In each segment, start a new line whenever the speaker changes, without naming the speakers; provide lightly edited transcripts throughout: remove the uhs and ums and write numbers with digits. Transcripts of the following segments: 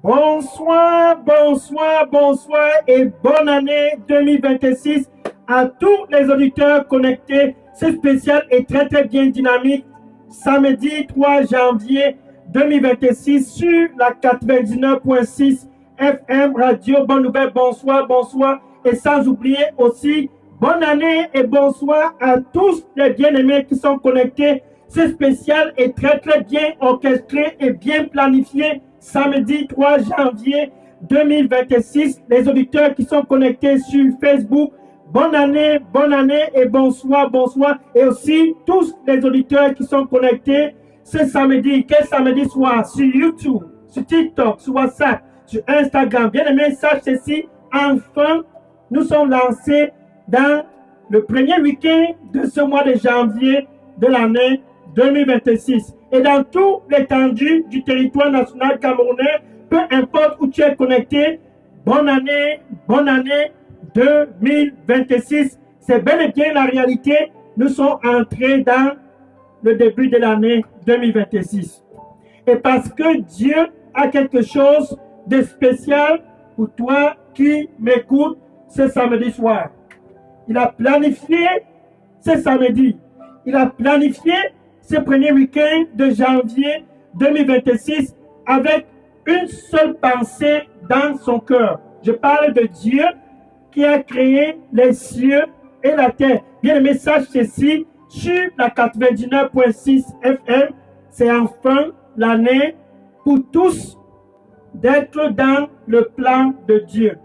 Bonsoir, bonsoir, bonsoir et bonne année 2026 à tous les auditeurs connectés. C'est spécial et très très bien dynamique. Samedi 3 janvier 2026 sur la 99.6 FM Radio. Bonne nouvelle, bonsoir, bonsoir. Et sans oublier aussi, bonne année et bonsoir à tous les bien-aimés qui sont connectés. C'est spécial et très très bien orchestré et bien planifié. Samedi 3 janvier 2026, les auditeurs qui sont connectés sur Facebook, bonne année et bonsoir, bonsoir. Et aussi tous les auditeurs qui sont connectés ce samedi, quel samedi soir, sur YouTube, sur TikTok, sur WhatsApp, sur Instagram. Bien aimé, sache ceci, enfin, nous sommes lancés dans le premier week-end de ce mois de janvier de l'année 2026. Et dans toute l'étendue du territoire national camerounais, peu importe où tu es connecté, bonne année 2026. C'est bel et bien la réalité. Nous sommes entrés dans le début de l'année 2026. Et parce que Dieu a quelque chose de spécial pour toi qui m'écoutes ce samedi soir. Il a planifié ce samedi. Il a planifié ce premier week-end de janvier 2026 avec une seule pensée dans son cœur. Je parle de Dieu qui a créé les cieux et la terre. Bien le message ceci sur la 99.6 FM, c'est enfin l'année pour tous d'être dans le plan de Dieu.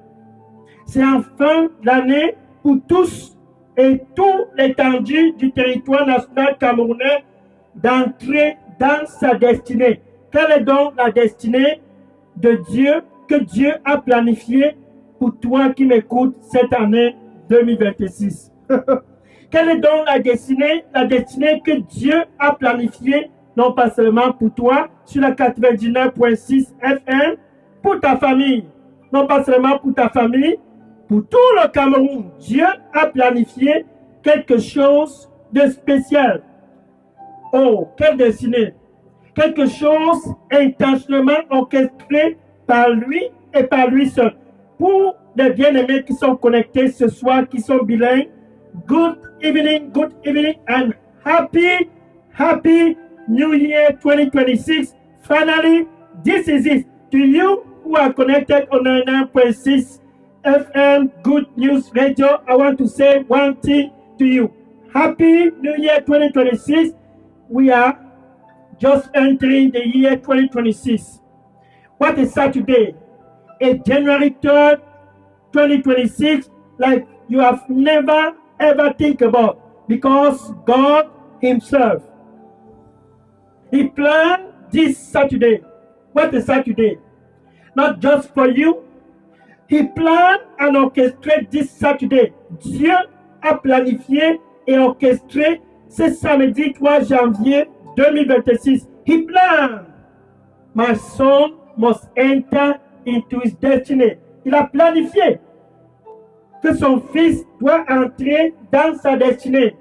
C'est enfin l'année pour tous et tout l'étendue du territoire national camerounais d'entrer dans sa destinée. Quelle est donc la destinée de Dieu que Dieu a planifiée pour toi qui m'écoutes cette année 2026? Quelle est donc la destinée que Dieu a planifiée, non pas seulement pour toi, sur la 99.6 FM, pour ta famille, non pas seulement pour ta famille, pour tout le Cameroun. Dieu a planifié quelque chose de spécial. Oh, quelle destinée! Quelque chose intentionnellement orchestré par lui et par lui seul. Pour les bien-aimés qui sont connectés ce soir, qui sont bilingues, good evening and happy New Year 2026. Finally, this is it. To you who are connected on 99.6 FM Good News Radio, I want to say one thing to you. Happy New Year 2026. We are just entering the year 2026. What is Saturday? A January 3rd, 2026, like you have never ever think about, because God Himself, He planned this Saturday. What is Saturday? Not just for you. He planned and orchestrated this Saturday. Dieu a planifié et orchestré ce samedi 3 janvier 2026. He planned. My son must enter into his destiny. Il a planifié que son fils doit entrer dans sa destinée.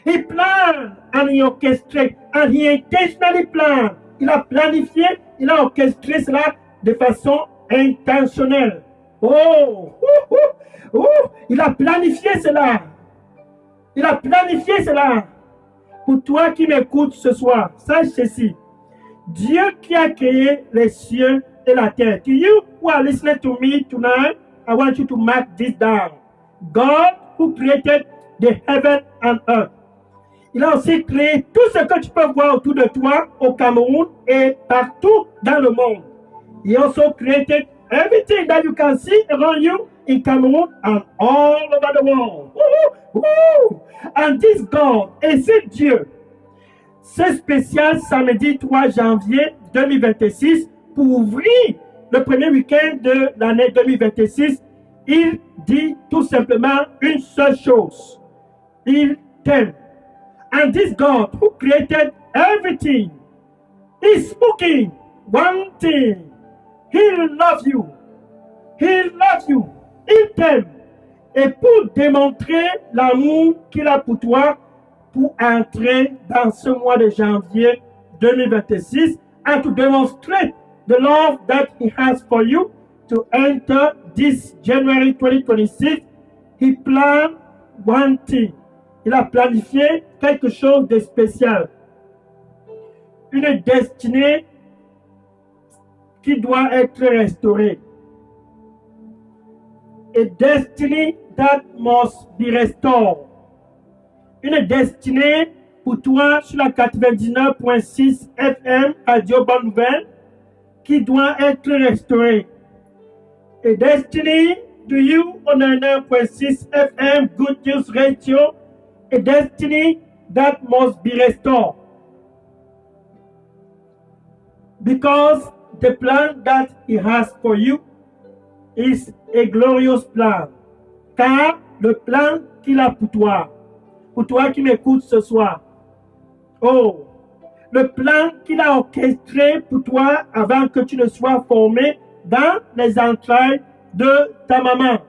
He planned and he orchestrated and he intentionally planned. Il a planifié, il a orchestré cela de façon intentionnelle. Il a planifié cela. Il a planifié cela. Pour toi qui m'écoutes ce soir, sache ceci. Dieu qui a créé les cieux et la terre. To you who are listening to me tonight, I want you to mark this down. God who created the heaven and earth. Il a aussi créé tout ce que tu peux voir autour de toi au Cameroun et partout dans le monde. He also created everything that you can see around you in Cameroon and all over the world. And this God, et c'est Dieu, ce spécial samedi 3 janvier 2026, pour ouvrir le premier week-end de l'année 2026, il dit tout simplement une seule chose. Il t'aime. And this God who created everything is speaking one thing. He loves you. He loves you. Il t'aime. Et pour démontrer l'amour qu'il a pour toi, pour entrer dans ce mois de janvier 2026, and to demonstrate the love that He has for you to enter this January 2026, He planned one thing. Il a planifié quelque chose de spécial. Une destinée qui doit être restaurée. A destiny that must be restored. Une destinée pour toi sur la 99.6 FM Radio Bonne Nouvelle qui doit être restaurée. A destiny to you on 99.6 FM Good News Radio. A destiny that must be restored. Because the plan that He has for you is a glorious plan. Car le plan qu'il a pour toi qui m'écoutes ce soir, oh, le plan qu'il a orchestré pour toi avant que tu ne sois formé dans les entrailles de ta maman.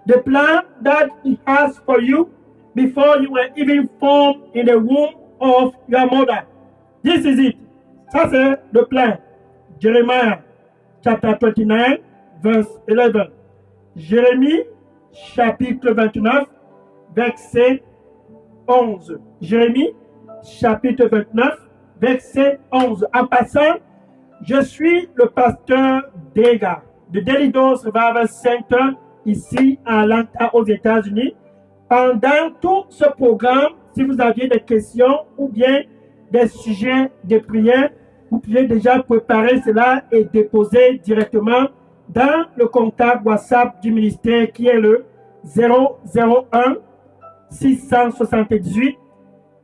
The plan that He has for you before you were even formed in the womb of your mother. This is it. Ça c'est le plan. Jeremiah chapter 29 verse 11. Jérémie chapitre 29 verset 11. Jérémie chapitre 29 verset 11. En passant, je suis le pasteur Dega de Daily Dose Revival Center ici à Atlanta aux États-Unis. Pendant tout ce programme, si vous aviez des questions ou bien des sujets de prière, vous pouvez déjà préparer cela et déposer directement dans le contact WhatsApp du ministère qui est le 001 678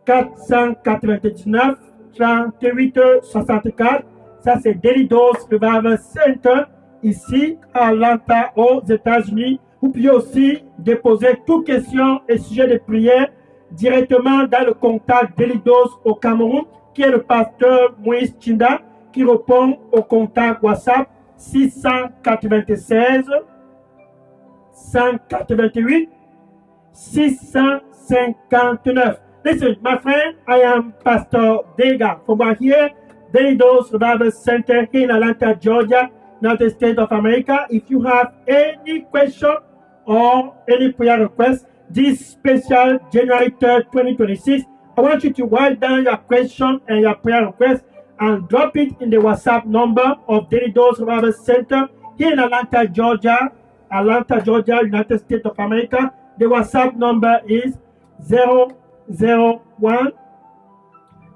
499 38 64. Ça, c'est Daily Dose Revival Center ici à Atlanta aux États-Unis. Vous pouvez aussi déposer toutes questions et sujets de prière directement dans le contact Daily Dose au Cameroun, qui est le pasteur Moïse Chinda, qui répond au contact WhatsApp 696 188 659. Listen, my friend, I am Pastor Dega from here, Daily Dose Revival Center in Atlanta, Georgia, United States of America. If you have any question or any prayer request, this special January 3rd, 2026, I want you to write down your question and your prayer request and drop it in the WhatsApp number of Daily Dose Revival Center here in Atlanta, Georgia, United States of America. The WhatsApp number is 001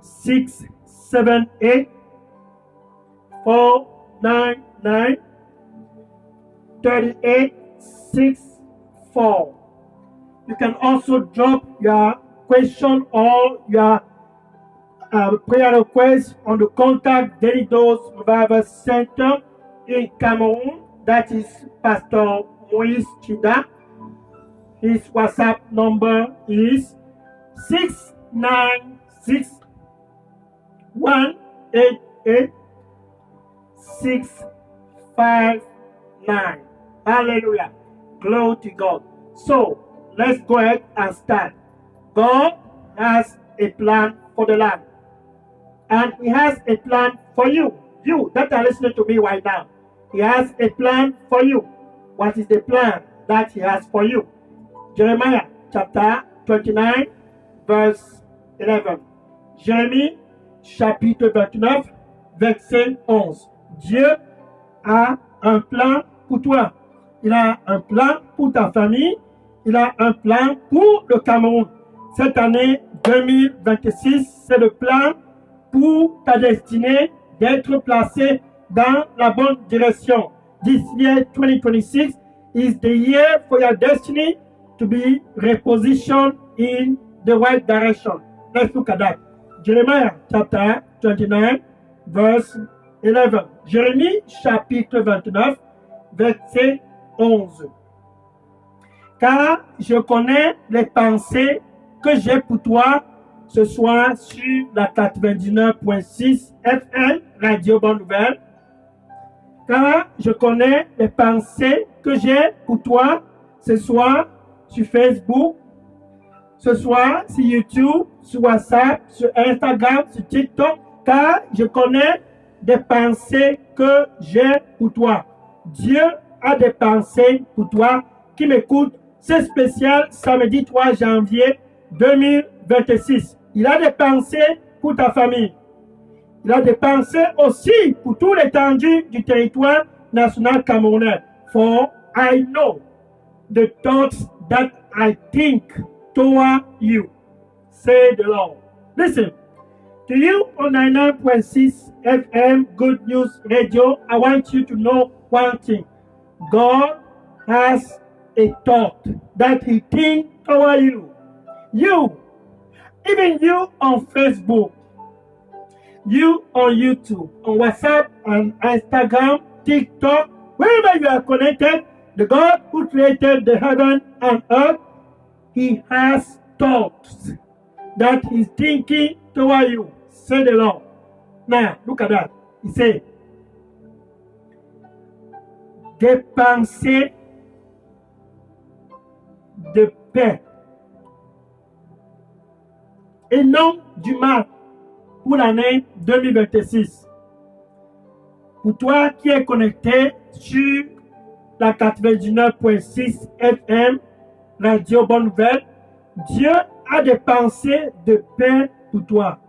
678 499 3864. You can also drop your question or your prayer request on the contact Daily Dose Revival Center in Cameroon. That is Pastor Moïse Chida. His WhatsApp number is 696 188 659. Hallelujah. Glory to God. So, let's go ahead and start. God has a plan for the land. And He has a plan for you. You that are listening to me right now. He has a plan for you. What is the plan that He has for you? Jeremiah chapter 29 verse 11. Jérémie chapitre 29 verset 11. Dieu a un plan pour toi. Il a un plan pour ta famille. Il a un plan pour le Cameroun. Cette année 2026, c'est le plan pour ta destinée d'être placé dans la bonne direction. This year 2026 is the year for your destiny to be repositioned in the right direction. Let's look at that. Jeremiah chapter 29 verse 11. Jérémie chapitre 29 verset 11. Car je connais les pensées que j'ai pour toi ce soir sur la 99.6 FM Radio Bonne Nouvelle. Car je connais les pensées que j'ai pour toi ce soir sur Facebook, ce soir sur YouTube, sur WhatsApp, sur Instagram, sur TikTok. Car je connais des pensées que j'ai pour toi. Dieu a des pensées pour toi qui m'écoutent. C'est spécial samedi 3 janvier 2026. Il a des pensées pour ta famille. Il a des pensées aussi pour toute l'étendue du territoire national camerounais. For I know the thoughts that I think toward you, say the Lord. Listen, to you on 99.6 FM Good News Radio, I want you to know one thing. God has a thought that He thinks toward you. You, even you on Facebook, you on YouTube, on WhatsApp, on Instagram, TikTok, wherever you are connected, the God who created the heaven and earth, He has thoughts that He's thinking toward you, say the Lord. Now, look at that. He said, des pensées de paix et non du mal pour l'année 2026. Pour toi qui es connecté sur la 99.6 FM Radio Bonne Nouvelle, Dieu a des pensées de paix pour toi.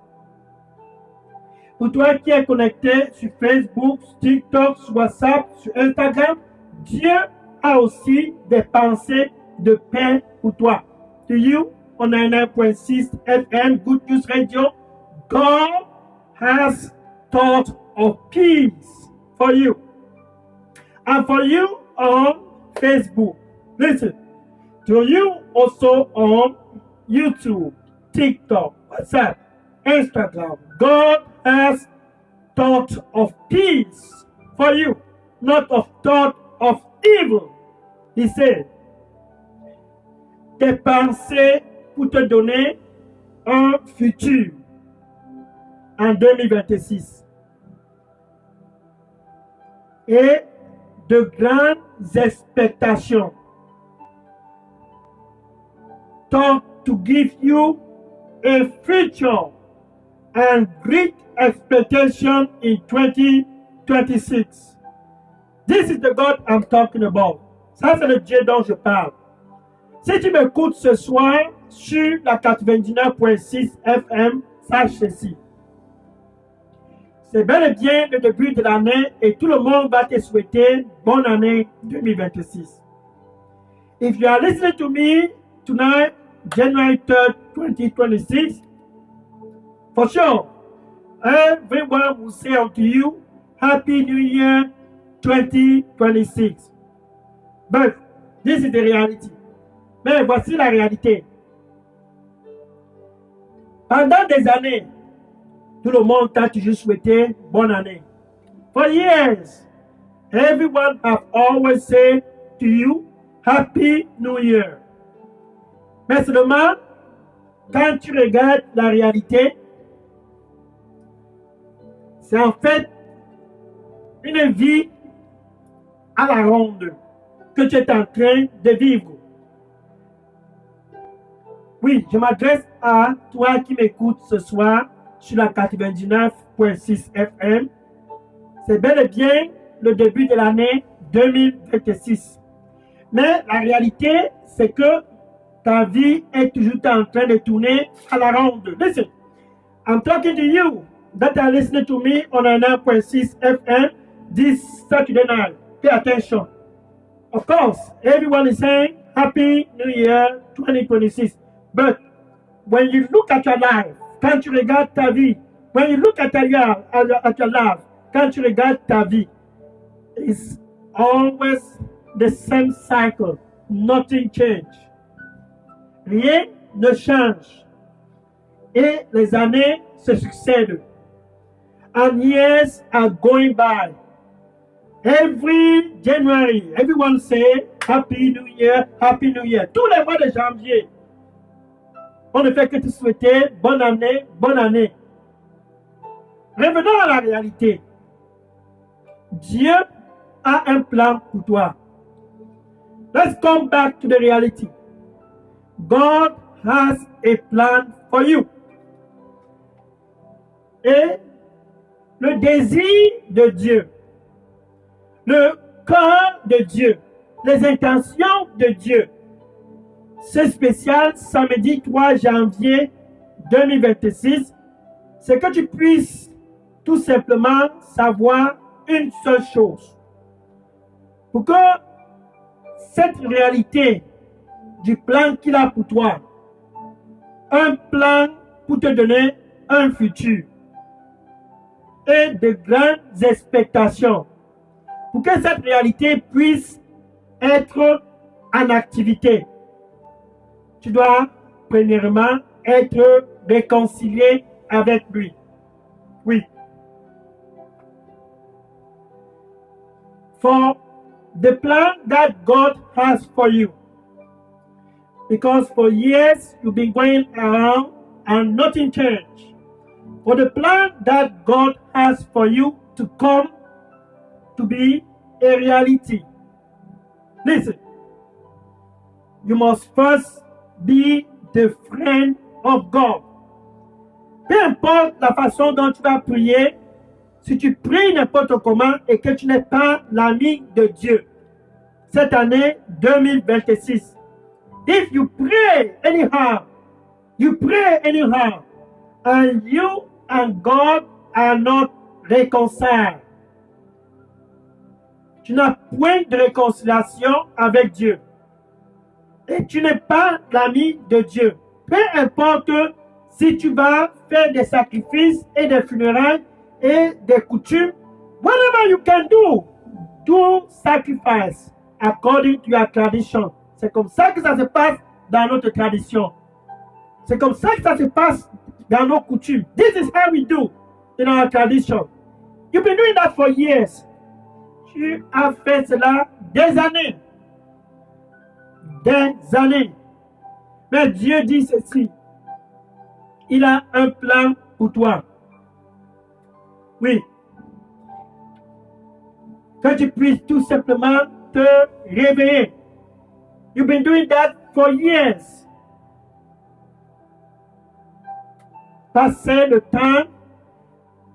Pour toi qui es connecté sur Facebook, sur TikTok, sur WhatsApp, sur Instagram, Dieu a aussi des pensées de paix pour toi. To you on 99.6 FM Good News Radio, God has thought of peace for you. And for you on Facebook, listen, to you also on YouTube, TikTok, WhatsApp, Instagram, God has thought of peace for you, not of thought of evil. He said, tes pensées pour te donner un futur en 2026 et de grandes expectations. Thought to give you a future and great expectation in 2026. This is the God I'm talking about. Ça, c'est le Dieu dont je parle. Si tu m'écoutes ce soir sur la 99.6 FM, sache ceci. C'est bel et bien le début de l'année et tout le monde va te souhaiter bonne année 2026. If you are listening to me tonight, January 3rd, 2026, for sure, everyone will say unto you, Happy New Year 2026. But this is the reality. Mais voici la réalité. Pendant des années, tout le monde t'a toujours souhaité bonne année. For years, everyone have always said to you, Happy New Year. Mais seulement, quand tu regardes la réalité, c'est en fait une vie à la ronde que tu es en train de vivre. Oui, je m'adresse à toi qui m'écoutes ce soir sur la 99.6 FM. C'est bel et bien le début de l'année 2026. Mais la réalité, c'est que ta vie est toujours en train de tourner à la ronde. Listen, I'm talking to you that are listening to me on 99.6 FM this Saturday night. Pay attention. Of course, everyone is saying Happy New Year 2026. But when you look at your life, quand tu regardes ta vie, when you look at your life, quand tu regardes ta vie, it's always the same cycle. Nothing change. Rien ne change. Et les années se succèdent. And years are going by. Every January, everyone say Happy New Year, Happy New Year. Tous les mois de janvier, on ne fait que te souhaiter bonne année, bonne année. Revenons à la réalité. Dieu a un plan pour toi. Let's come back to the reality. God has a plan for you. Et le désir de Dieu, le cœur de Dieu, les intentions de Dieu. Ce spécial samedi 3 janvier 2026, c'est que tu puisses tout simplement savoir une seule chose. Pour que cette réalité du plan qu'il a pour toi, un plan pour te donner un futur et de grandes expectations, pour que cette réalité puisse être en activité, tu dois premièrement être réconcilié avec lui. Oui. For the plan that God has for you. Because for years you've been going around and nothing changed. For the plan that God has for you to come to be a reality. Listen, you must first be the friend of God. Peu importe la façon dont tu vas prier, si tu pries n'importe comment et que tu n'es pas l'ami de Dieu, cette année 2026, if you pray anyhow, and you and God are not reconciled, tu n'as point de réconciliation avec Dieu. Et tu n'es pas l'ami de Dieu. Peu importe si tu vas faire des sacrifices et des funérailles et des coutumes, whatever you can do sacrifice according to your tradition. C'est comme ça que ça se passe dans notre tradition. C'est comme ça que ça se passe dans nos coutumes. This is how we do in our tradition. You've been doing that for years. Tu as fait cela des années. Des années. Mais Dieu dit ceci. Il a un plan pour toi. Oui. Que tu puisses tout simplement te réveiller. You've been doing that for years. Passer le temps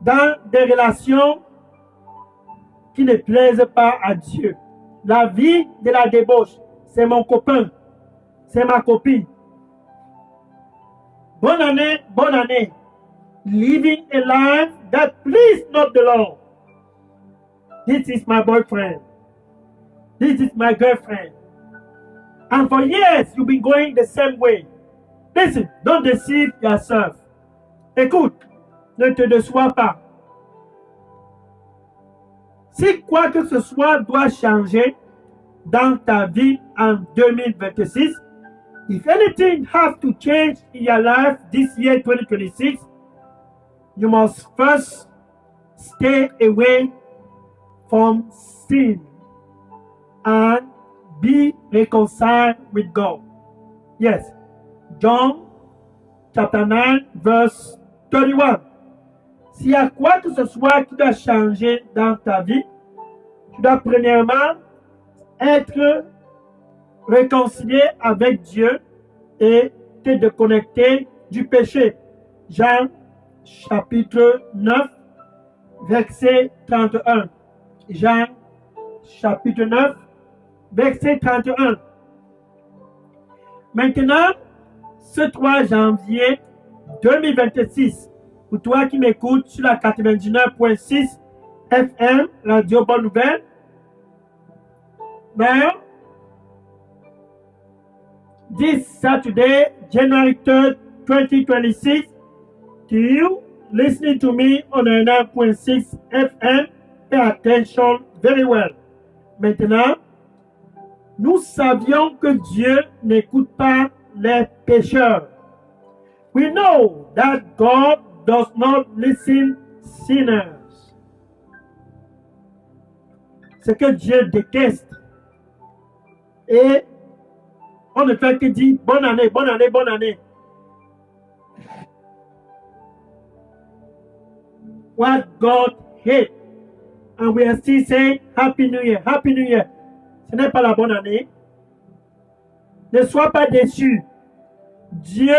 dans des relations qui ne plaisent pas à Dieu. La vie de la débauche, c'est mon copain, c'est ma copine. Bonne année. Living a life that please not the Lord. This is my boyfriend. This is my girlfriend. And for years, you've been going the same way. Listen, don't deceive yourself. Écoute, ne te déçois pas. Si quoi que ce soit doit changer dans ta vie en 2026, if anything has to change in your life this year 2026, you must first stay away from sin and be reconciled with God. Yes, John chapter 9 verse 31. S'il y a quoi que ce soit qui doit changer dans ta vie, tu dois premièrement être réconcilié avec Dieu et te déconnecter du péché. Jean chapitre 9, verset 31. Jean chapitre 9, verset 31. Maintenant, ce 3 janvier 2026, pour toi qui m'écoutes sur la 99.6 FM, Radio Bonne Nouvelle, now, this Saturday, January 3rd, 2026, to you listening to me on 99.6 FM, pay attention very well. Maintenant, nous savions que Dieu n'écoute pas les pécheurs. We know that God does not listen sinners. Ce que Dieu déteste. Et on ne fait que dire bonne année, bonne année, bonne année. What God hates. And we are still saying Happy New Year, Happy New Year. Ce n'est pas la bonne année. Ne sois pas déçu. Dieu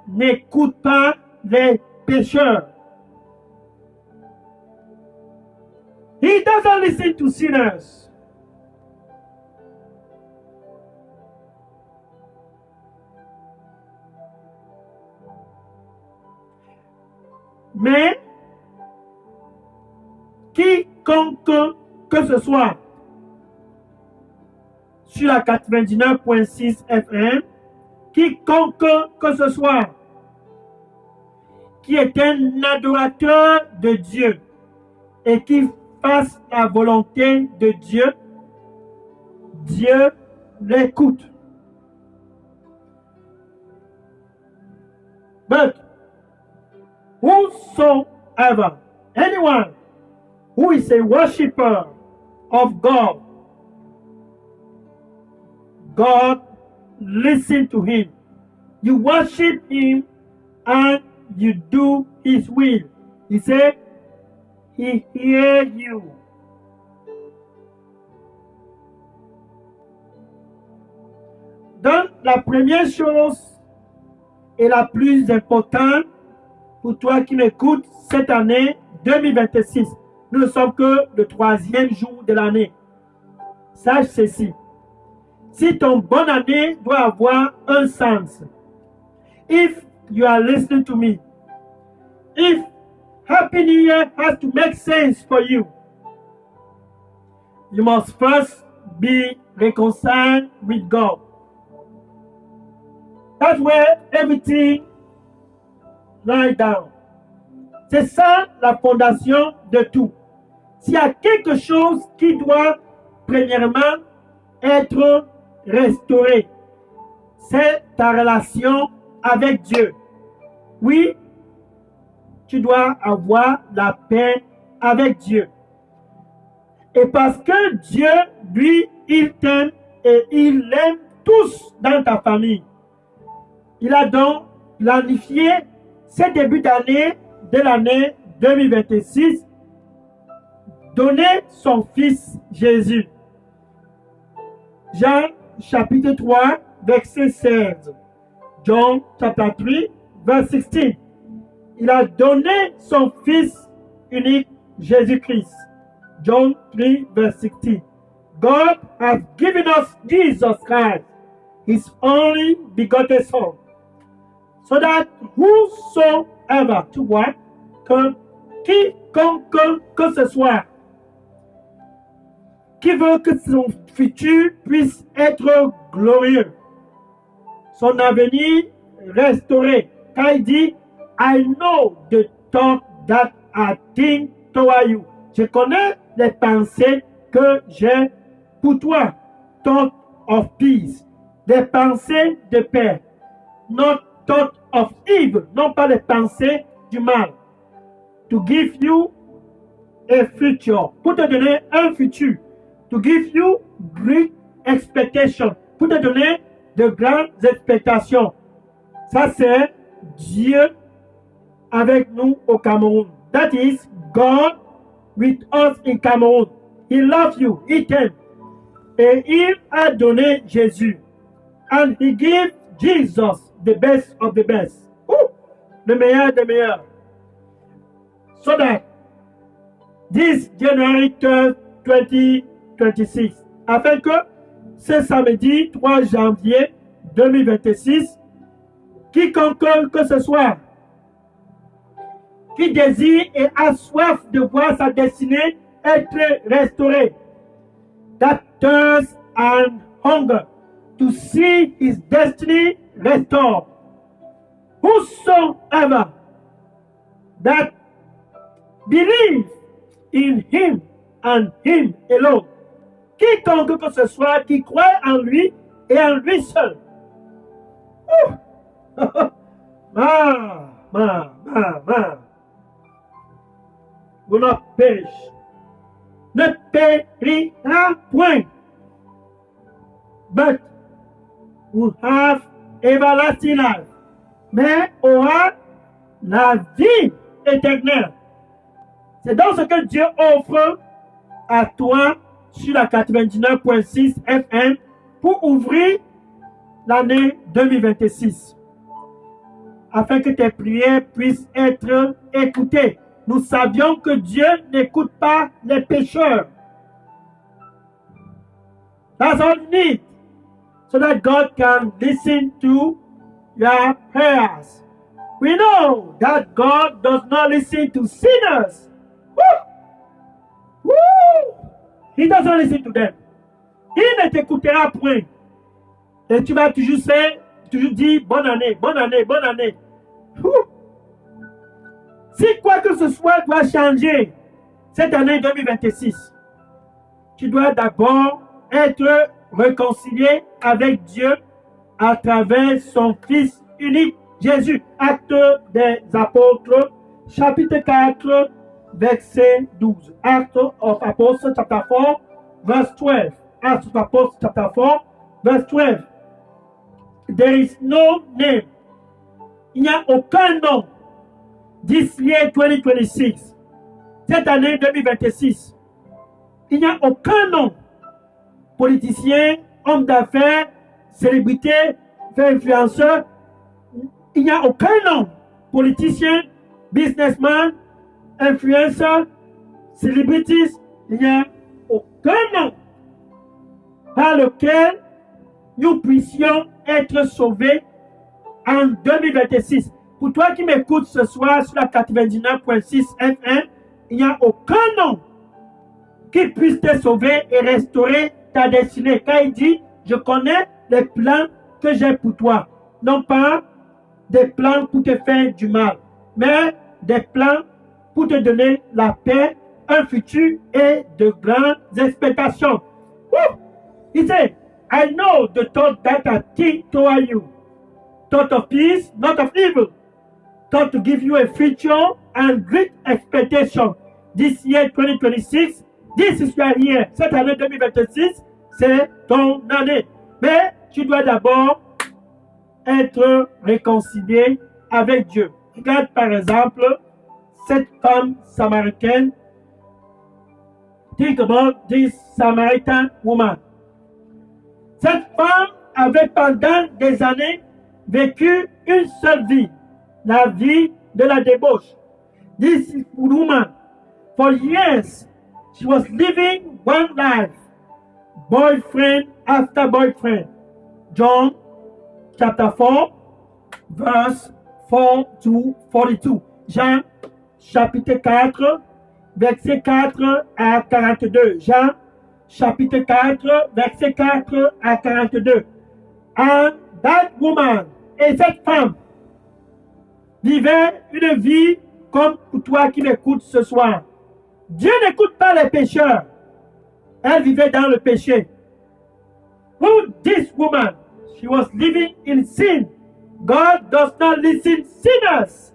n'écoute pas les pécheurs. He doesn't listen to sinners. Mais quiconque que ce soit sur la 99.6 FM, quiconque que ce soit qui est un adorateur de Dieu et qui fasse la volonté de Dieu, Dieu l'écoute. But whosoever, anyone who is a worshipper of God, God listen to him. You worship him and you do his will. He said, he hears you. Donc, la première chose et la plus importante pour toi qui m'écoutes cette année 2026, nous ne sommes que le 3e jour de l'année. Sache ceci. Si ton bonne année doit avoir un sens, if you are listening to me, if Happy New Year has to make sense for you, you must first be reconciled with God. That's where everything lies down. C'est ça la fondation de tout. S'il y a quelque chose qui doit premièrement être restauré, c'est ta relation avec Dieu. Oui, tu dois avoir la paix avec Dieu. Et parce que Dieu, lui, il t'aime et il aime tous dans ta famille. Il a donc planifié ce début d'année de l'année 2026, donner son fils Jésus. Jean chapitre 3, verset 16. John chapter 3, verse 16. Il a donné son fils unique, Jésus-Christ. John 3, verse 16. God has given us Jesus Christ, his only begotten Son, so that whosoever, to what? Que quiconque que ce soit, qui veut que son futur puisse être glorieux, son avenir restauré. Car il dit, I know the thought that I think toward you. Je connais les pensées que j'ai pour toi. Thought of peace. Des pensées de paix. Not thought of evil. Non pas les pensées du mal. To give you a future. Pour te donner un futur. To give you great expectation. Pour te donner de grandes expectations. Ça, c'est Dieu avec nous au Cameroun. That is God with us in Cameroun. He loves you. He t'aime. Et il a donné Jésus. And he gave Jesus the best of the best. Le meilleur des meilleurs. So that this January 3rd, 2026, afin que ce samedi 3 janvier 2026, quiconque que ce soit qui désire et a soif de voir sa destinée être restaurée, that thirst and hunger to see his destiny restored, whosoever that believe in him and him alone, quiconque que ce soit qui croit en lui et en lui seul. Will not perish. Ne périra point, but will have everlasting life. Mais aura la vie éternelle. C'est donc ce que Dieu offre à toi sur la 99.6 FM pour ouvrir l'année 2026. Afin que tes prières puissent être écoutées. nous savions que Dieu n'écoute pas les pécheurs. That's all you need, so that God can listen to your prayers. We know that God does not listen to sinners. Woo! Woo! He doesn't listen to them. Il ne t'écoutera point. Et tu vas toujours dire bonne année, bonne année, bonne année. Woo! Si quoi que ce soit doit changer cette année 2026, tu dois d'abord être réconcilié avec Dieu à travers son Fils unique, Jésus. Acte des Apôtres, chapitre 4, verset 12. Acte of Apostles, chapter 4, verse 12. Acts of Apostles, chapter 4, verse 12. There is no name. Il n'y a aucun nom. This year 2026, cette année 2026, il n'y a aucun nom. Politicien, homme d'affaires, célébrité, influenceur, il n'y a aucun nom. Politicien, businessman, influenceur, celebrities, il n'y a aucun nom par lequel nous puissions être sauvés en 2026. Pour toi qui m'écoutes ce soir sur la 99.6 FM, il n'y a aucun nom qui puisse te sauver et restaurer ta destinée. Car il dit, je connais les plans que j'ai pour toi. Non pas des plans pour te faire du mal, mais des plans pour te donner la paix, un futur et de grandes expectations. Woo! He said, I know the thought that I think toward you. Thought of peace, not of evil. Thought to give you a future and great expectation. This year 2026, this is your year. Cette année 2026, c'est ton année. Mais tu dois d'abord être réconcilié avec Dieu. Regarde par exemple cette femme samaritaine. Think about this Samaritan woman. Cette femme avait pendant des années vécu une seule vie, la vie de la débauche. This woman, for years, she was living one life, boyfriend after boyfriend. John chapter 4, verse 4 to 42. Jean chapitre 4, verset 4 à 42. Jean chapitre 4, verset 4 à 42. And that woman, et cette femme, vivait une vie comme pour toi qui m'écoutes ce soir. Dieu n'écoute pas les pécheurs. Elle vivait dans le péché. Who this woman? She was living in sin. God does not listen sinners.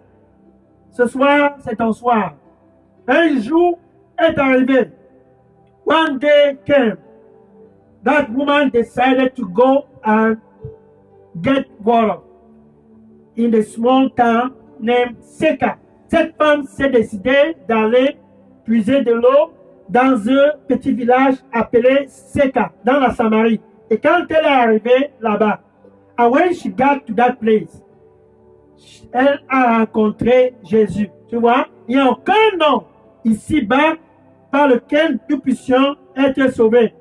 Ce soir, c'est ton soir. Un jour est arrivé. One day came. That woman decided to go and get water in a small town named Seka. Cette femme s'est décidée d'aller puiser de l'eau dans un petit village appelé Seka, dans la Samarie. Et quand elle est arrivée là-bas, and when she got to that place, elle a rencontré Jésus. Tu vois, il n'y a aucun nom ici-bas par lequel nous puissions être sauvés,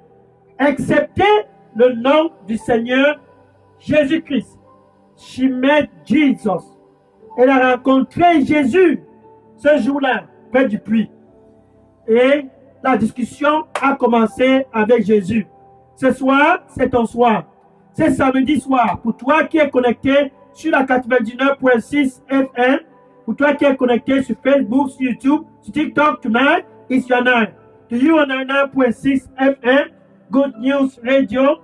excepté le nom du Seigneur Jésus-Christ. She met Jesus. Elle a rencontré Jésus ce jour-là, près du puits. Et la discussion a commencé avec Jésus. Ce soir, c'est ton soir. C'est samedi soir. Pour toi qui es connecté sur la 99.6 FM, pour toi qui es connecté sur Facebook, sur YouTube, sur TikTok, tonight is your night. To you on 99.6 FM, Good News Radio,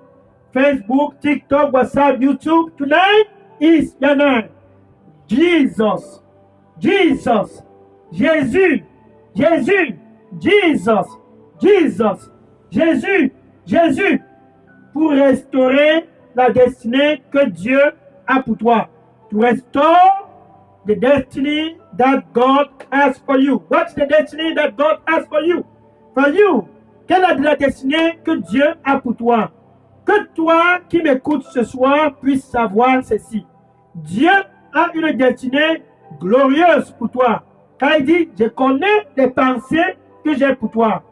Facebook, TikTok, WhatsApp, YouTube, tonight is your night. Jesus, Jesus, Jésus, Jésus, Jesus, Jesus, Jésus, Jésus, pour restaurer la destinée que Dieu a pour toi. To restore the destiny that God has for you. What's the destiny that God has for you? For you. Quelle est la destinée que Dieu a pour toi? Que toi qui m'écoutes ce soir puisses savoir ceci. Dieu a une destinée glorieuse pour toi. Car il dit, je connais les pensées que j'ai pour toi.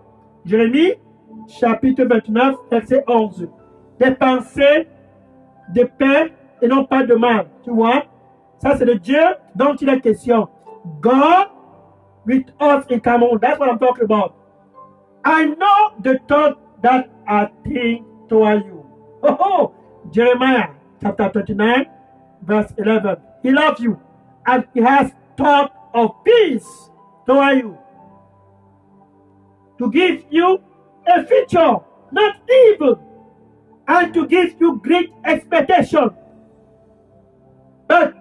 Jérémie, chapitre 29, verset 11. Des pensées de paix et non pas de mal. Tu vois? Ça, c'est le Dieu dont il est question. God with us in common. That's what I'm talking about. I know the thought that I think toward you. Oh, oh. Jeremiah chapter 29, verse 11. He loves you and he has thought of peace toward you. To give you a future, not evil, and to give you great expectation. But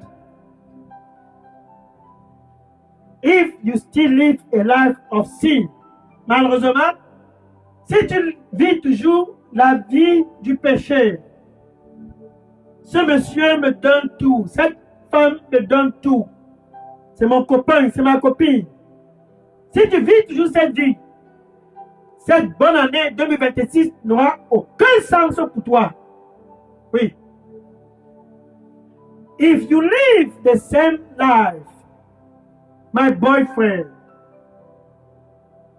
if you still live a life of sin, malheureusement, si tu vis toujours la vie du péché, ce monsieur me donne tout, cette femme me donne tout, c'est mon copain, c'est ma copine. Si tu vis toujours cette vie, cette bonne année 2026 n'aura aucun sens pour toi. Oui. If you live the same life, my boyfriend,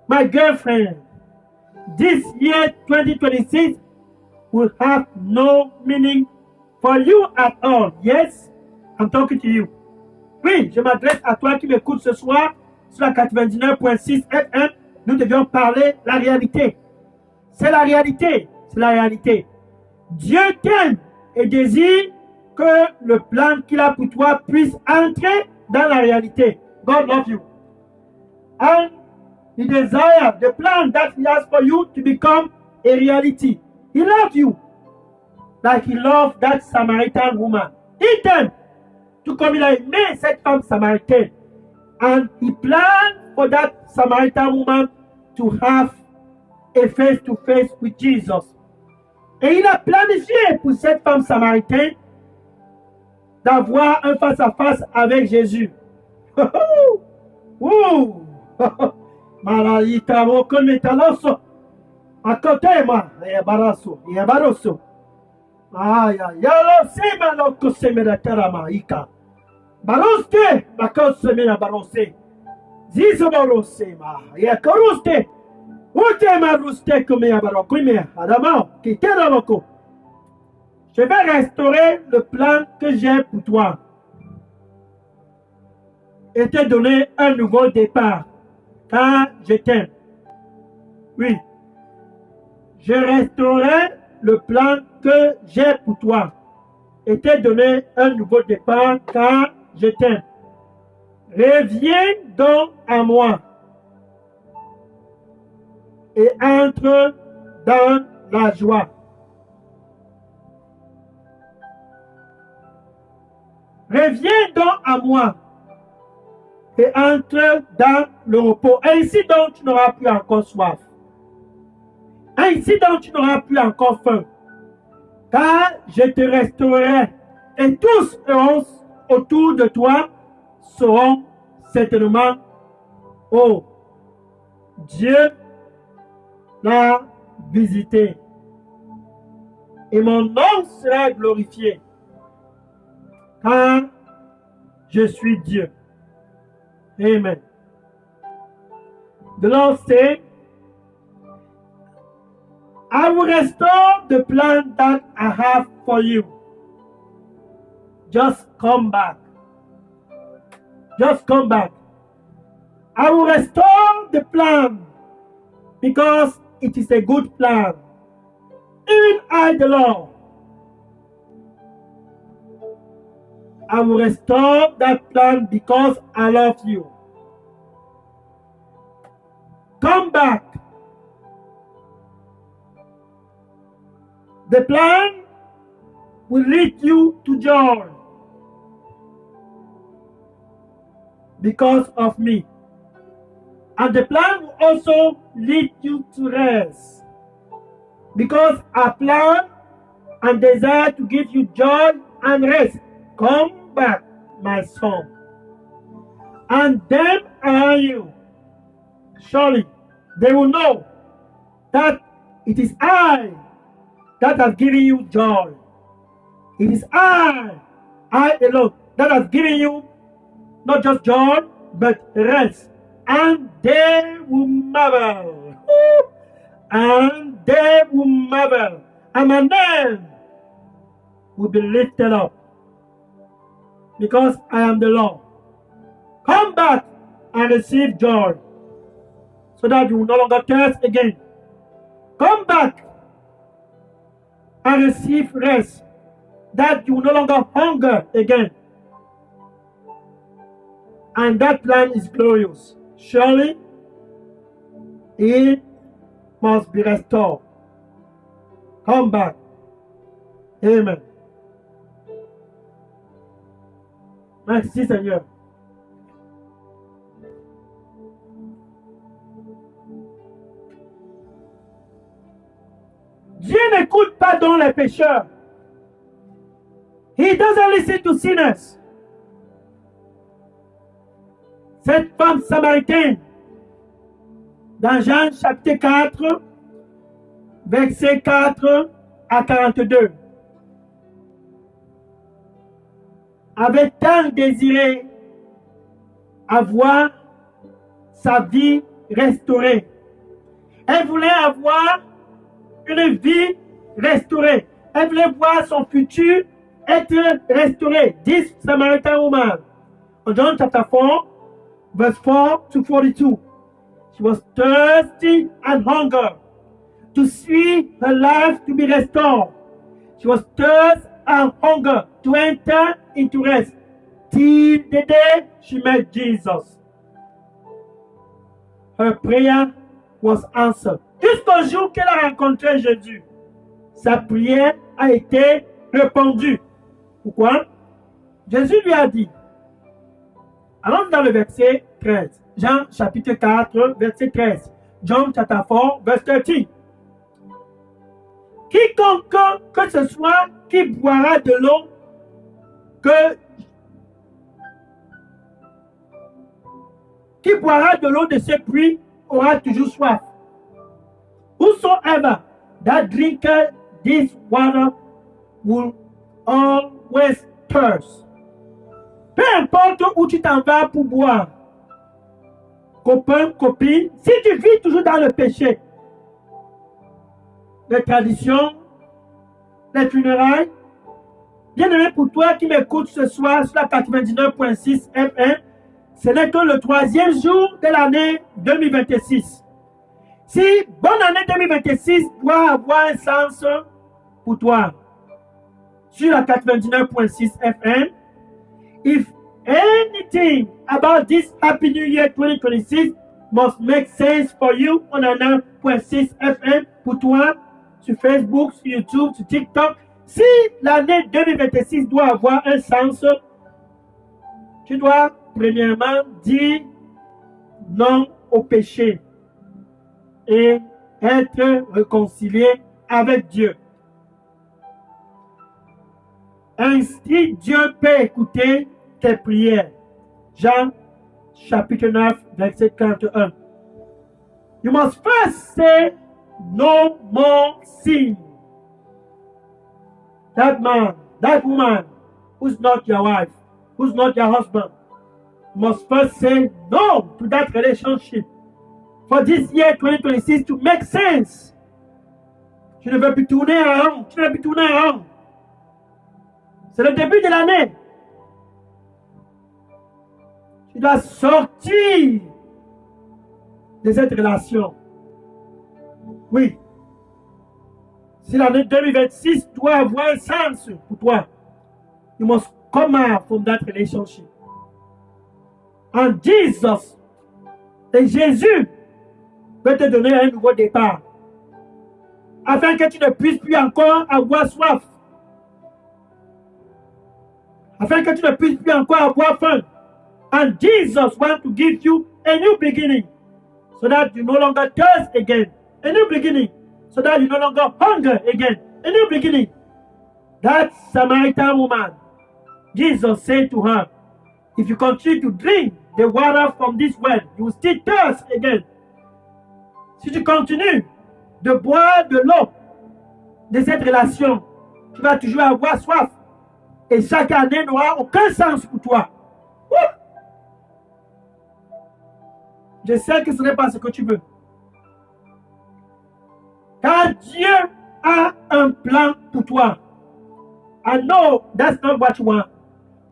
my girlfriend, this year 2026 will have no meaning for you at all. Yes, I'm talking to you. Oui, je m'adresse à toi qui m'écoutes ce soir sur la 99.6 FM. Nous devions parler la réalité. C'est la réalité. C'est la réalité. Dieu t'aime et désire que le plan qu'il a pour toi puisse entrer dans la réalité. God loves you. And he desires the plan that he has for you to become a reality. He loves you. Like he loved that Samaritan woman. He t'aime. Tout comme il a aimé cette femme samaritaine. And he planned for that Samaritan woman to have a face-to-face with Jesus. Et il a planifié pour cette femme samaritaine d'avoir un face-à-face avec Jésus. Malayita moko metaloso. À côté moi, et barasso. Aya, yalo sema no kosemera tarama ika. Baroste, bakosemera barose. Zizo barose ma, ya koruste. Ute maruste comme ya barokume, adama, qui teraboko. Je vais restaurer le plan que j'ai pour toi et te donner un nouveau départ, car je t'aime. Oui, je restaurerai le plan que j'ai pour toi et te donner un nouveau départ, car je t'aime. Reviens donc à moi et entre dans la joie. Reviens donc à moi et entre dans le repos. Ainsi donc tu n'auras plus encore soif. Ainsi donc tu n'auras plus encore faim. Car je te restaurerai et tous autour de toi seront certainement, oh, Dieu l'a visité. Et mon nom sera glorifié. Car je suis Dieu. Amen. The Lord said, I will restore the plan that I have for you. Just come back. Just come back. I will restore the plan because it is a good plan. Even I, the Lord, I will restore that plan because I love you. Come back. The plan will lead you to joy because of me. And the plan will also lead you to rest because I plan and desire to give you joy and rest. Come back, my son. And then are you. Surely they will know that it is I that has given you joy. It is I alone, that has given you not just joy, but rest. And they will marvel. And they will marvel. And my name will be lifted up. Because I am the Lord. Come back and receive joy. So that you will no longer thirst again. Come back and receive rest. That you will no longer hunger again. And that plan is glorious. Surely, it must be restored. Come back. Amen. Merci Seigneur. Dieu n'écoute pas donc les pécheurs. He doesn't listen to sinners. Cette femme samaritaine, dans Jean chapitre 4, verset 4 à 42, avait tant désiré avoir sa vie restaurée. Elle voulait avoir une vie restaurée. Elle voulait voir son futur être restauré. This Samaritan woman, in John chapter 4, verse 4 to 42. She was thirsty and hunger to see her life to be restored. She was thirsty and hunger to enter into rest till the day she met Jesus. Her prayer was answered. Jusqu'au jour qu'elle a rencontré Jésus, sa prière a été répondue. Pourquoi? Jésus lui a dit, allons dans le verset 13. Jean chapitre 4, verset 13. John chapter 4, verse 13. Quiconque que ce soit qui boira de l'eau qui boira de l'eau de ce puits aura toujours soif. Whosoever that drinketh this water will always thirst. Peu importe où tu t'en vas pour boire, copain, copine, si tu vis toujours dans le péché, les traditions, les funérailles, bien aimé pour toi qui m'écoute ce soir sur la 99.6 FM, ce n'est que le 3e jour de l'année 2026. Si bonne année 2026 doit avoir un sens pour toi, sur la 99.6 FM, if anything about this Happy New Year 2026 must make sense for you on la 9.6 FM, pour toi, sur Facebook, sur YouTube, sur TikTok, si l'année 2026 doit avoir un sens, tu dois premièrement dire non au péché et être réconcilié avec Dieu. Ainsi, Dieu peut écouter tes prières. Jean chapitre 9, verset 41. You must first say, no more sin. That man, that woman, who's not your wife, who's not your husband, must first say no to that relationship for this year 2026 to make sense. Tu ne veux plus tourner en rond, tu ne veux plus tourner en rond. C'est le début de l'année. Tu dois sortir de cette relation. Oui. Si l'année 2026 doit avoir un sens pour toi, you must come out from that relationship. And Jesus, et Jésus, peut te donner un nouveau départ. Afin que tu ne puisses plus encore avoir soif. Afin que tu ne puisses plus encore avoir faim. And Jesus wants to give you a new beginning. So that you no longer thirst again. A new beginning. So that you no longer hunger again. A new beginning. That Samaritan woman, Jesus said to her, if you continue to drink the water from this well, you will still thirst again. Si tu continues de boire de l'eau de cette relation, tu vas toujours avoir soif. Et chaque année n'aura aucun sens pour toi. Je sais que ce n'est pas ce que tu veux. Car Dieu a un plan pour toi. I know that's not what you want.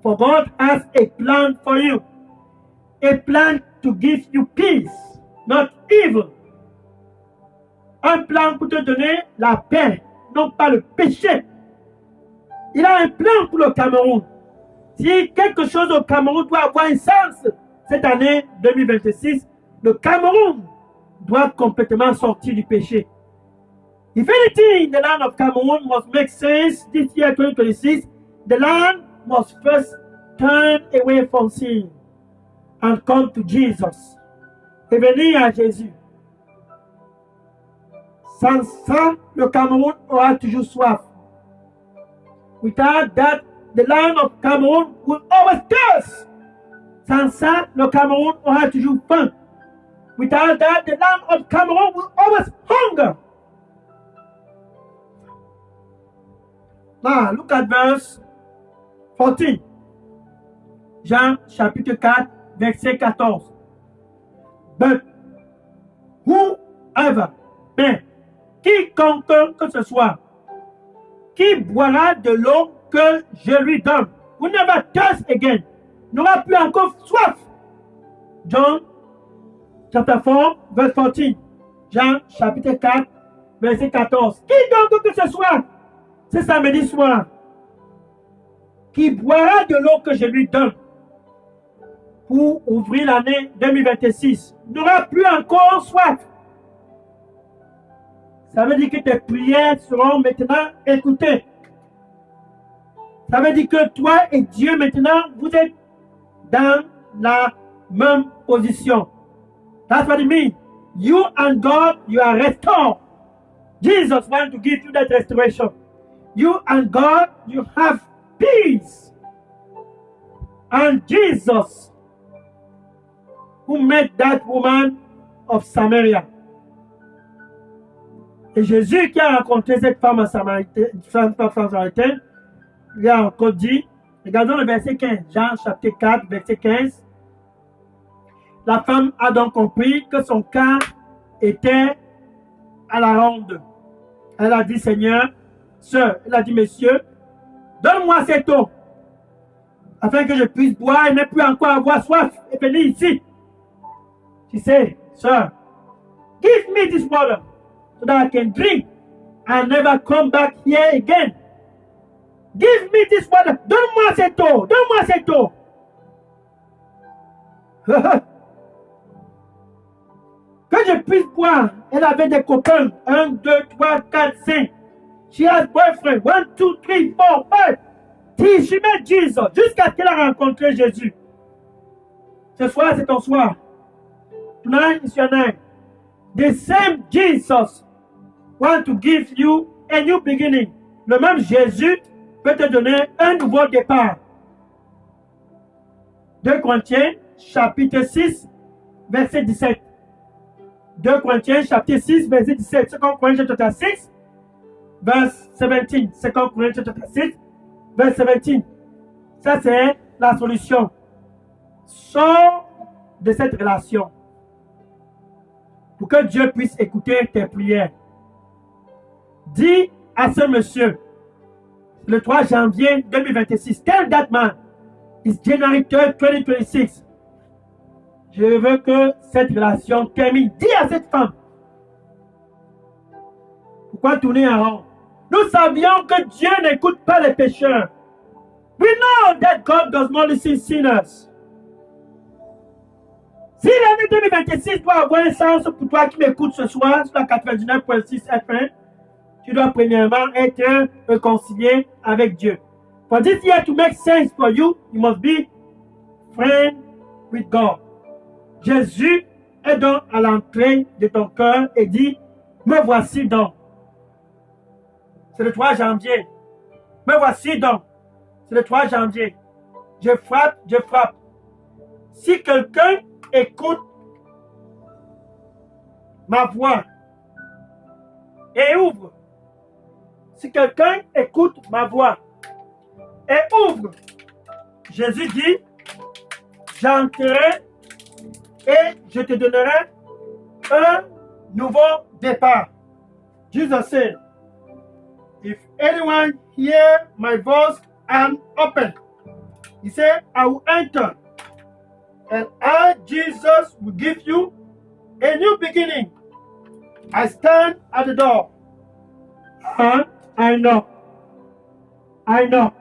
For God has a plan for you. A plan to give you peace, not evil. Un plan pour te donner la paix, non pas le péché. Il a un plan pour le Cameroun. Si quelque chose au Cameroun doit avoir un sens cette année 2026, le Cameroun doit complètement sortir du péché. If anything in the land of Cameroon must make sense this year 2026, the land must first turn away from sin and come to Jesus. Et venir à Jésus. Sans ça, le Cameroun aura toujours soif. Without that, the land of Cameroon will always thirst. Sans ça, le Cameroun aura toujours faim. Without that, the land of Cameroon will always hunger. Now, look at verse 14. Jean chapitre 4, verset 14. But whoever, mais quiconque que ce soit, qui boira de l'eau que je lui donne, will never thirst again, n'aura plus encore soif. John chapter 4, verse 14. Jean chapitre 4, verset 14. Quiconque que ce soit, c'est samedi soir, qui boira de l'eau que je lui donne pour ouvrir l'année 2026, n'aura plus encore soif. Ça veut dire que tes prières seront maintenant écoutées. Ça veut dire que toi et Dieu maintenant, vous êtes dans la même position. That's what it means. You and God, you are restored. Jesus wants to give you that restoration. You and God, you have peace. And Jesus, who met that woman of Samaria. Et Jésus qui a rencontré cette femme samaritaine, il a encore dit, regardons le verset 15, Jean chapitre 4, verset 15. La femme a donc compris que son cas était à la ronde. Elle a dit, Seigneur, sœur, elle a dit, Monsieur, donne-moi cette eau, afin que je puisse boire et ne plus encore avoir soif et venir ici. She said, Sir, give me this water so that I can drink and never come back here again. Give me this water. Donne-moi cette eau. Donne-moi cette eau. Que je puisse boire. Elle avait des copains. 1, 2, 3, 4, 5. She has boyfriend. 1, 2, 3, 4, 5. Till she met Jesus. Jusqu'à ce qu'elle a rencontré Jésus. Ce soir, c'est ton soir. Tonight is your night. The same Jesus wants to give you a new beginning. Le même Jésus peut te donner un nouveau départ. 2 Corinthiens, chapitre 6, verset 17. 2 Corinthiens, chapitre 6, verset 17. 2 Corinthians, chapter 6, verse 17. 2 Corinthians, chapter 6, verse 17. Ça, c'est la solution. Sors de cette relation pour que Dieu puisse écouter tes prières. Dis à ce monsieur, le 3 janvier 2026, tell that man, it's January 3rd, 2026. Je veux que cette relation termine. Dis à cette femme. Pourquoi tourner en rond? Nous savions que Dieu n'écoute pas les pécheurs. We know that God does not listen to sinners. Si l'année 2026 doit avoir un sens pour toi qui m'écoutes ce soir sur la 99.6 FM, tu dois premièrement être réconcilié avec Dieu. For this year to make sense for you, you must be friend with God. Jésus est donc à l'entrée de ton cœur et dit, me voici donc. C'est le 3 janvier. Me voici donc. C'est le 3 janvier. Je frappe, je frappe. Si quelqu'un écoute ma voix et ouvre. Si quelqu'un écoute ma voix et ouvre, Jésus dit, j'entrerai et je te donnerai un nouveau départ. Jesus said, if anyone hear my voice and open, he said, I will enter, and I, Jesus, will give you a new beginning. I stand at the door. And I know. I know.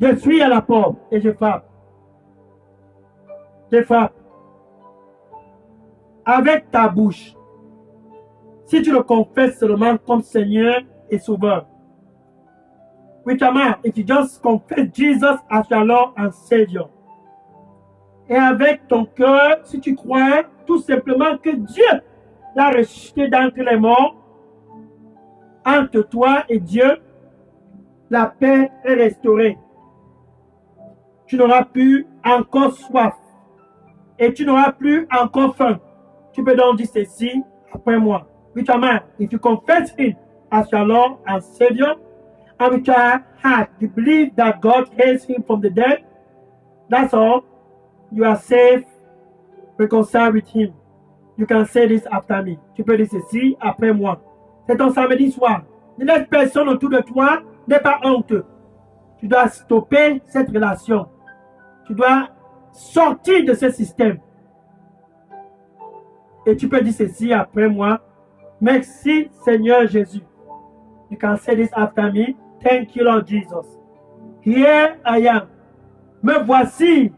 Je suis à la porte et je frappe. Je frappe. Avec ta bouche. Si tu le confesses seulement comme Seigneur et Sauveur. With your mouth, if you just confess Jesus as your Lord and Savior. Et avec ton cœur, si tu crois tout simplement que Dieu l'a ressuscité d'entre les morts, entre toi et Dieu, la paix est restaurée. Tu n'auras plus encore soif et tu n'auras plus encore faim. Tu peux donc dire ceci après moi. With your mouth, if you confess Him as your Lord and Savior, and with your heart you believe that God raised Him from the dead, that's all. You are safe, reconciled with Him. You can say this after me. Tu peux dire ceci après moi. C'est ton samedi soir. Ne laisse personne autour de toi, n'est pas honteux. Tu dois stopper cette relation. Tu dois sortir de ce système. Et tu peux dire ceci après moi. Merci Seigneur Jésus. You can say this after me. Thank you Lord Jesus. Here I am. Me voici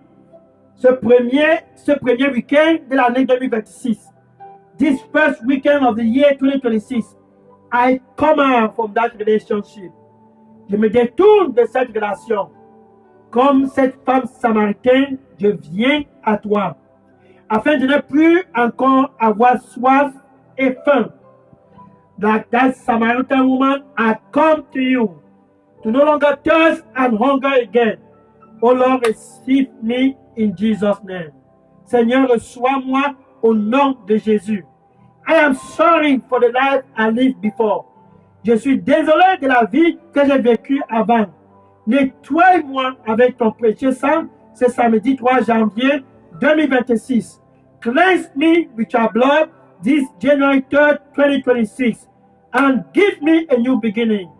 ce premier week-end de l'année 2026. This first weekend of the year 2026. I come out from that relationship. Je me détourne de cette relation. Comme cette femme samaritaine, je viens à toi. Afin de ne plus encore avoir soif et faim. Like that Samaritan woman, I come to you. To no longer thirst and hunger again. Oh Lord, receive me in Jesus' name. Seigneur, reçois-moi au nom de Jésus. I am sorry for the life I lived before. Je suis désolé de la vie que j'ai vécue avant. Nettoie-moi avec ton précieux sang ce samedi 3 janvier 2026. Cleanse me with your blood this January 3rd, 2026. And give me a new beginning.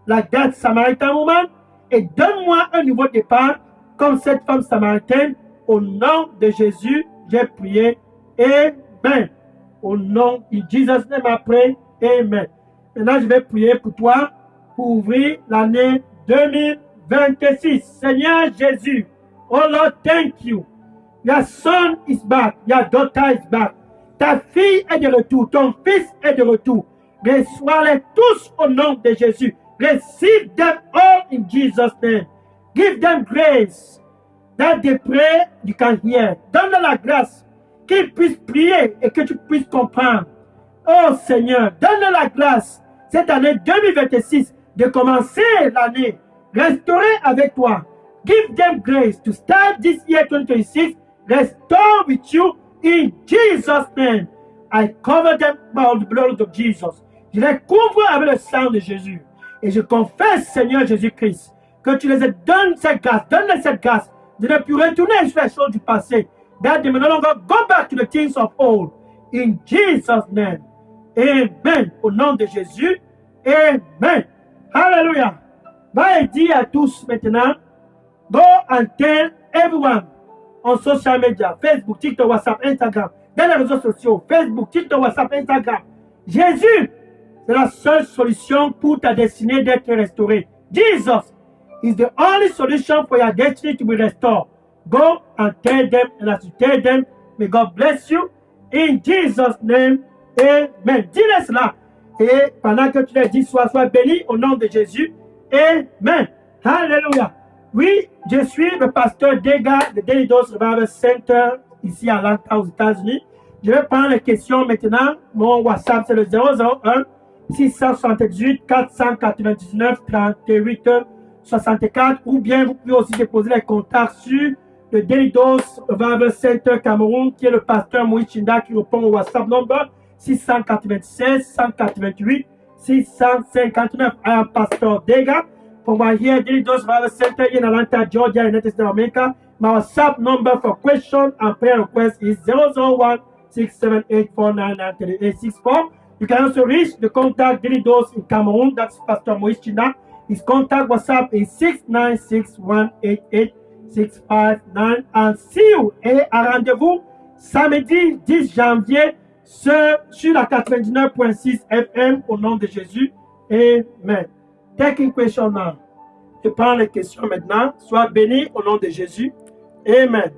Like that Samaritan woman. Et donne-moi un nouveau départ comme cette femme samaritaine. Au nom de Jésus, j'ai prié. Amen. Au nom de Jesus name I pray. Amen. Maintenant, je vais prier pour toi pour ouvrir l'année 2026. Seigneur Jésus, oh Lord, thank you. Your son is back. Your daughter is back. Ta fille est de retour. Ton fils est de retour. Reçois-les tous au nom de Jésus. Receive them all in Jesus' name. Give them grace that they pray, you can hear. Donne-leur la grâce qu'ils puissent prier et que tu puisses comprendre. Oh Seigneur, donne-leur la grâce cette année 2026 de commencer l'année restaurée avec toi. Give them grace to start this year 2026 restore with you in Jesus' name. I cover them by the blood of Jesus. Je les couvre avec le sang de Jésus. Et je confesse, Seigneur Jésus-Christ, que tu les donnes cette grâce, donne-les cette grâce de ne plus retourner sur les choses du passé. That they may no longer go back to the things of old. In Jesus' name. Amen. Au nom de Jésus. Amen. Hallelujah. Va et dire à tous maintenant, go and tell everyone on social media, Facebook, TikTok, WhatsApp, Instagram, dans les réseaux sociaux, Facebook, TikTok, WhatsApp, Instagram. Jésus, c'est la seule solution pour ta destinée d'être restaurée. Jesus is the only solution for your destiny to be restored. Go and tell them, and as you tell them, may God bless you. In Jesus' name, amen. Dis-le cela. Et pendant que tu les dis, sois béni au nom de Jésus. Amen. Hallelujah. Oui, je suis le pasteur Dega de Daily Dose Revival Center ici à Atlanta aux États-Unis. Je vais prendre les questions maintenant. Mon WhatsApp, c'est le 001 678 499 38 64. Ou bien vous pouvez aussi déposer les contacts sur le Daily Dose Revival Center Cameroun, qui est le pasteur Moïse Chinda qui répond au WhatsApp number 696 188 659. I am Pastor Dega from my here Daily Dose Revival Center in Atlanta, Georgia, United States of America. My WhatsApp number for question and prayer request is 001 678 499 You can also reach the contact Daily Dose in Cameroon. That's Pastor Moïse China. His contact WhatsApp is 696188659. And see you et à rendez-vous samedi 10 janvier sur la 99.6 FM au nom de Jésus. Amen. Take a question now. Je prends les questions maintenant. Sois béni au nom de Jésus. Amen.